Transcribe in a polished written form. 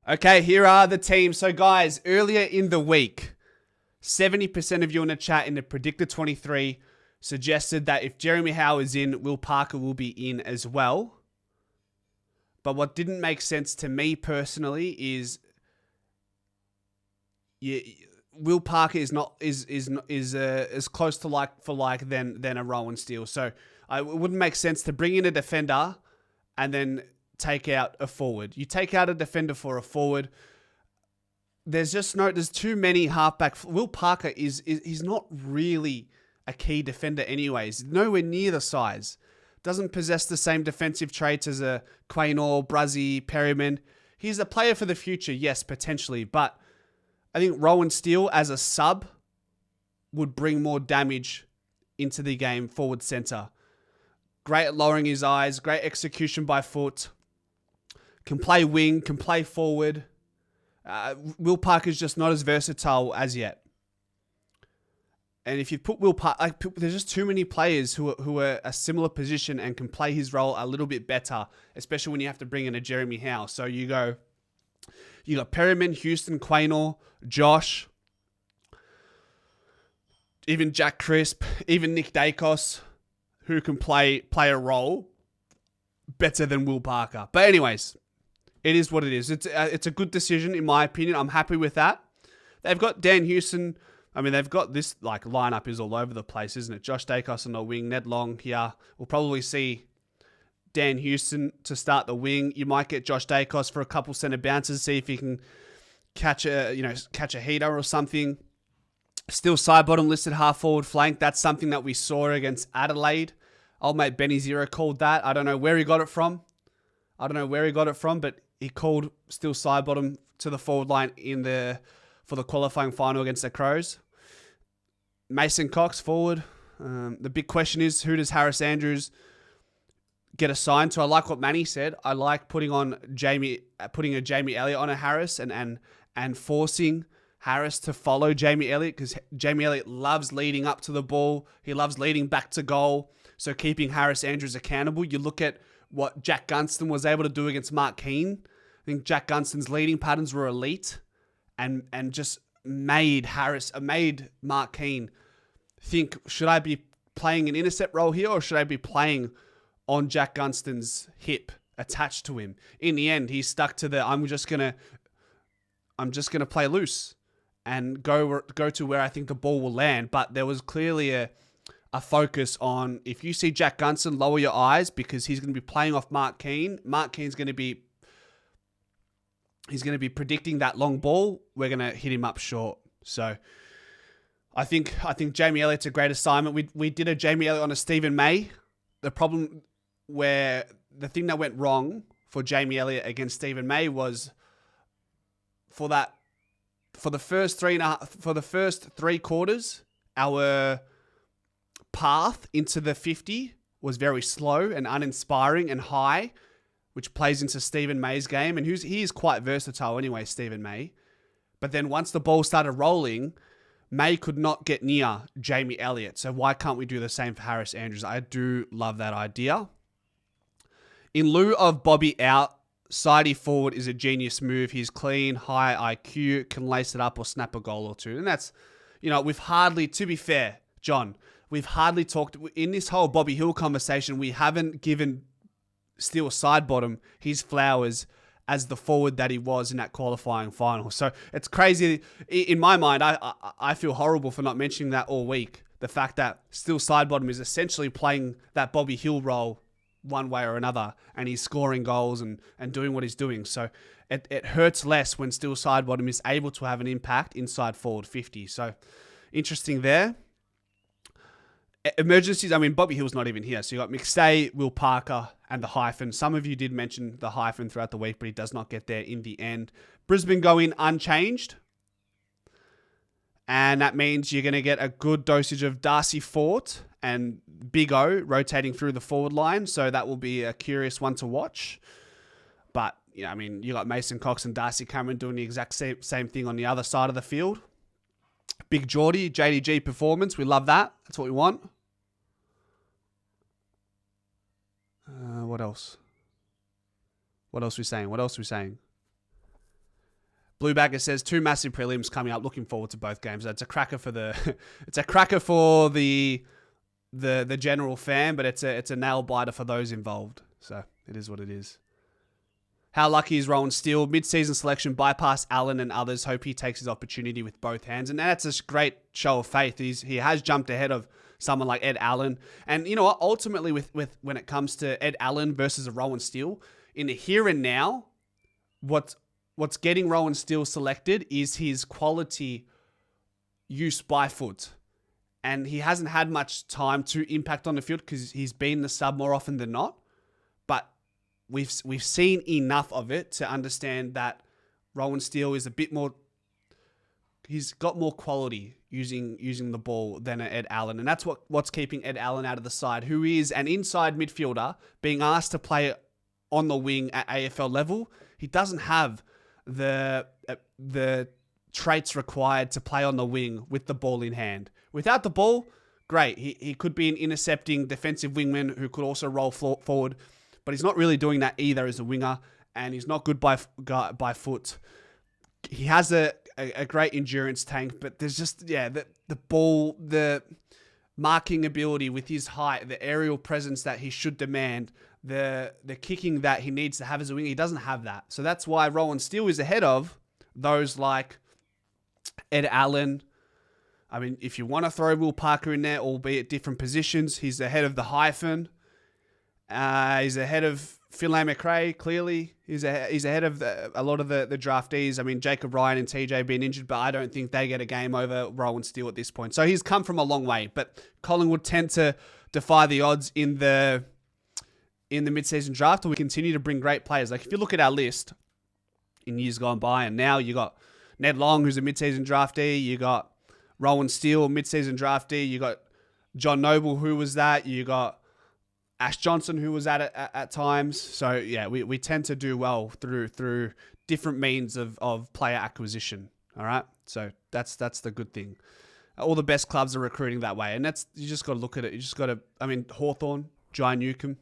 Okay, here are the teams. So, guys, earlier in the week, 70% of you in the chat in the Predictor 23 suggested that if Jeremy Howe is in, Will Parker will be in as well. But what didn't make sense to me personally is Will Parker is not as close to like for like than a Rowan Steele. So it wouldn't make sense to bring in a defender and then take out a forward. You take out a defender for a forward. There's too many halfback. Will Parker he's not really a key defender anyways. Nowhere near the size. Doesn't possess the same defensive traits as a Quaynor, Bruzzy, Perryman. He's a player for the future, yes, potentially. But I think Rowan Steele as a sub would bring more damage into the game forward center. Great at lowering his eyes, great execution by foot. Can play wing, can play forward. Will Parker's just not as versatile as yet. And if you put Will Parker, there's just too many players who are a similar position and can play his role a little bit better, especially when you have to bring in a Jeremy Howe. So you got Perryman, Houston, Quaynor, Josh, even Jack Crisp, even Nick Dacos, who can play a role better than Will Parker. But anyways, it is what it is. It's a good decision in my opinion. I'm happy with that. They've got Dan Houston. I mean, they've got this lineup is all over the place, isn't it? Josh Dacos on the wing, Ned Long here. We'll probably see Dan Houston to start the wing. You might get Josh Dacos for a couple centre bounces, see if he can catch a heater or something. Still side bottom listed half forward flank. That's something that we saw against Adelaide. Old mate Benny Zero called that. I don't know where he got it from. But he called still side bottom to the forward line for the qualifying final against the Crows. Mason Cox forward. The big question is, who does Harris Andrews get assigned to? I like what Manny said. I like putting a Jamie Elliott on a Harris and forcing Harris to follow Jamie Elliott, because Jamie Elliott loves leading up to the ball. He loves leading back to goal. So keeping Harris Andrews accountable. You look at what Jack Gunston was able to do against Mark Keane. I think Jack Gunston's leading patterns were elite and just made Mark Keane think, should I be playing an intercept role here or should I be playing on Jack Gunston's hip attached to him? In the end, he stuck to I'm just gonna play loose and go to where I think the ball will land. But there was clearly a focus on, if you see Jack Gunston, lower your eyes, because he's going to be playing off Mark Keane. Mark Keane's going to be predicting that long ball. We're going to hit him up short. So I think Jamie Elliott's a great assignment. We did a Jamie Elliott on a Stephen May. The thing that went wrong for Jamie Elliott against Stephen May was for the first three quarters, our path into the 50 was very slow and uninspiring and high, which plays into Stephen May's game. And he is quite versatile anyway, Stephen May. But then once the ball started rolling, May could not get near Jamie Elliott. So why can't we do the same for Harris Andrews? I do love that idea. In lieu of Bobby out, sidey forward is a genius move. He's clean, high IQ, can lace it up or snap a goal or two. And that's, to be fair, John, we've hardly talked, in this whole Bobby Hill conversation, we haven't given Steele side bottom his flowers as the forward that he was in that qualifying final. So it's crazy. In my mind, I feel horrible for not mentioning that all week. The fact that Steele side bottom is essentially playing that Bobby Hill role one way or another, and he's scoring goals and doing what he's doing. So it hurts less when Steele side bottom is able to have an impact inside forward 50. So interesting there. Emergencies, Bobby Hill's not even here. So you got McStay, Will Parker, and the hyphen. Some of you did mention the hyphen throughout the week, but he does not get there in the end. Brisbane go in unchanged. And that means you're going to get a good dosage of Darcy Fort and Big O rotating through the forward line. So that will be a curious one to watch. But, you got Mason Cox and Darcy Cameron doing the exact same thing on the other side of the field. Big Geordie, JDG performance. We love that. That's what we want. What else? What else are we saying? Bluebagger says 2 massive prelims coming up. Looking forward to both games. It's a cracker for it's a cracker for the general fan, but it's a nail biter for those involved. So it is what it is. How lucky is Rowan Steele? Mid-season selection, bypass Allen and others. Hope he takes his opportunity with both hands. And that's a great show of faith. He has jumped ahead of someone like Ed Allen. And you know what? Ultimately, with when it comes to Ed Allen versus a Rowan Steele, in the here and now, what's getting Rowan Steele selected is his quality use by foot. And he hasn't had much time to impact on the field because he's been the sub more often than not. But we've seen enough of it to understand that Rowan Steele is a bit more. He's got more quality using the ball than Ed Allen, and that's what's keeping Ed Allen out of the side, who is an inside midfielder being asked to play on the wing at AFL level. He doesn't have the traits required to play on the wing with the ball in hand. Without the ball, great. He could be an intercepting defensive wingman who could also roll forward. But he's not really doing that either as a winger, and he's not good by foot. He has a great endurance tank, but there's just, the ball, the marking ability with his height, the aerial presence that he should demand, the kicking that he needs to have as a winger, he doesn't have that. So that's why Rowan Steele is ahead of those like Ed Allen. I mean, if you want to throw Will Parker in there, albeit different positions, he's ahead of the hyphen. He's ahead of Philae McRae, clearly. He's ahead of a lot of the draftees. I mean, Jacob Ryan and TJ being injured, but I don't think they get a game over Rowan Steele at this point. So he's come from a long way. But Collingwood tend to defy the odds in the mid-season draft, and we continue to bring great players. Like if you look at our list in years gone by, and now you got Ned Long, who's a mid-season draftee. You got Rowan Steele, mid-season draftee. You got John Noble, who was that. You got Ash Johnson, who was at it at times. So, yeah, we tend to do well through different means of player acquisition. All right? So, that's the good thing. All the best clubs are recruiting that way. And you just got to look at it. You just got to, Hawthorn, Jai Newcomb,